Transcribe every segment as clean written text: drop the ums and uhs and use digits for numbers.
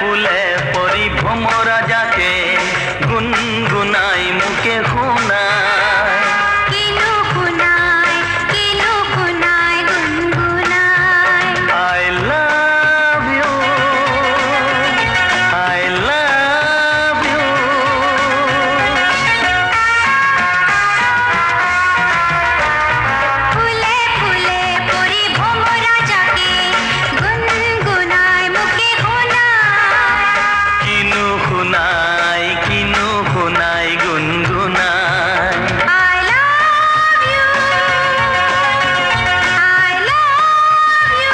ফুলে পরি ভ্রমরা যাকে গুনগুনাই মুখে শোনায় কিনো শুনাই গুনগুনাই I love you I love you ফুলে ফুলে পরি ভ্রমরা যাকে গুনগুনাই মুখে শোনায় কিনো শুনাই গুনগুনাই I love you I love you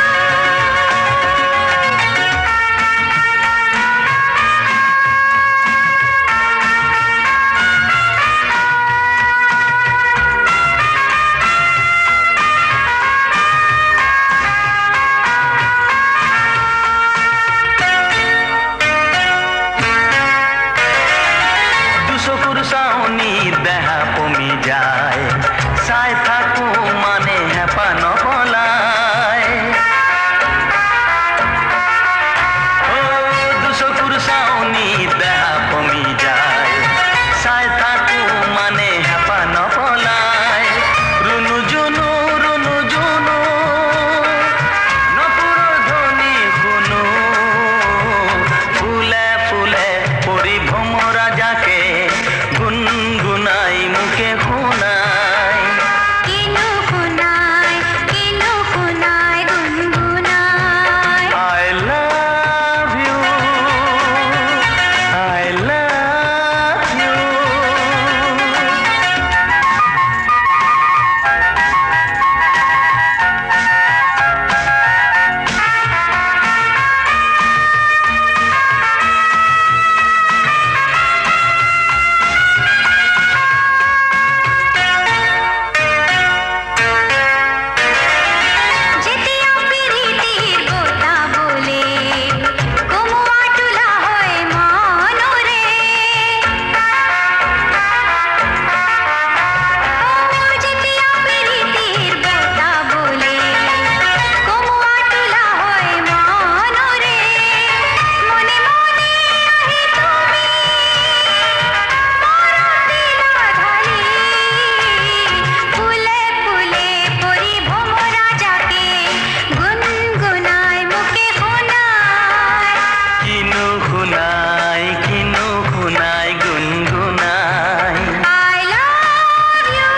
দুচকুৰ চাৱনি দেহা পমি যায় চাই থাকো মানে হেঁপাহ নপলায় দুচকুৰ চাৱনি দেহা পমি যায় চাই থাকো মানে হেঁপাহ নপলায় ৰুণু জুনু নপুৰৰ ধ্বনি শুনো ফুলে ফুলে পৰি ভ্ৰমৰা যাকে গুনগুনাই মুখে শোনায় কিনো শুনাই গুনগুনাই I love you I love you যেতিয়া পিৰিতিৰ বতা বলে কমুৱা তোলা হয় মনৰে যেতিয়া পিৰিতিৰ বতা বলে কমুৱা তোলা হয় মনৰে মনে মনে আহি তুমি ফুলে ফুলে পৰি ভ্ৰমৰা যাকে গুনগুনাই মুখে শোনায় কিনো শুনাই গুনগুনাই I love you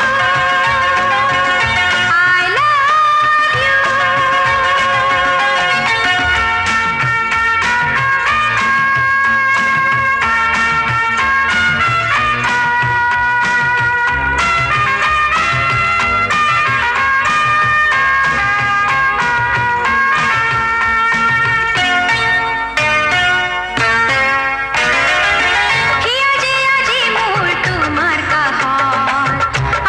I love you কিয় যে আজি মোৰ তোমাৰ কাষত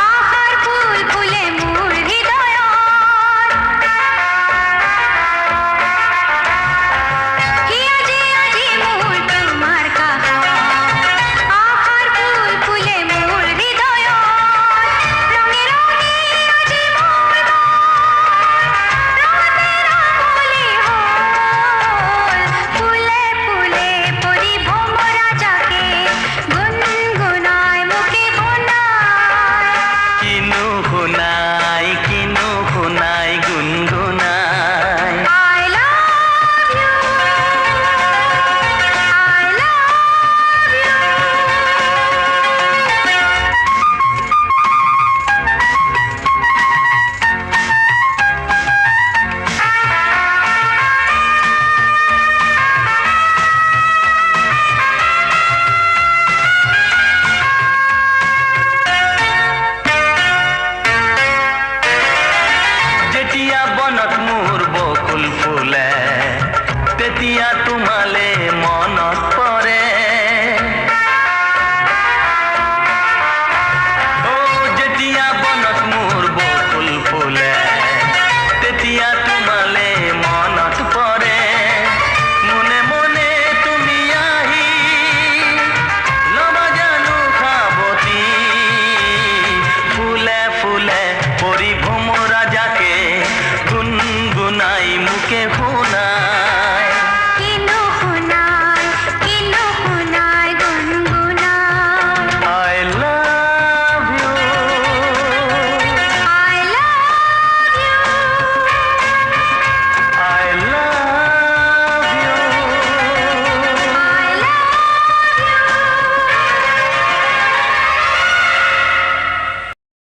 আশাৰ ফুল ফুলে মোৰ হৃদয়ত কিয় যে আজি মোৰ তোমাৰ কাষত আশাৰ ফুল ফুলে মোৰ হৃদয়ত ৰঙে ৰঙে আজি মোৰ ৰঙতে ৰঙলি হ'ল ফুলে ফুলে পৰি ভ্ৰমৰা যাকে গুনগুনাই মুখে শোনায় কিনো শুনাই গুনগুনাই I love you I love you যেতিয়া বনত মোৰ বকুল ফুলে তেতিয়া তোমালে মনত পৰে যেতিয়া বনত মোৰ বকুল ফুলে তেতিয়া তোমালে মনত পৰে মনে মনে তুমি আহি ল'বা জানো সাৱটি ফুলে ফুলে পৰি ভ্ৰমৰা যাকে গুনগুনাই মুখে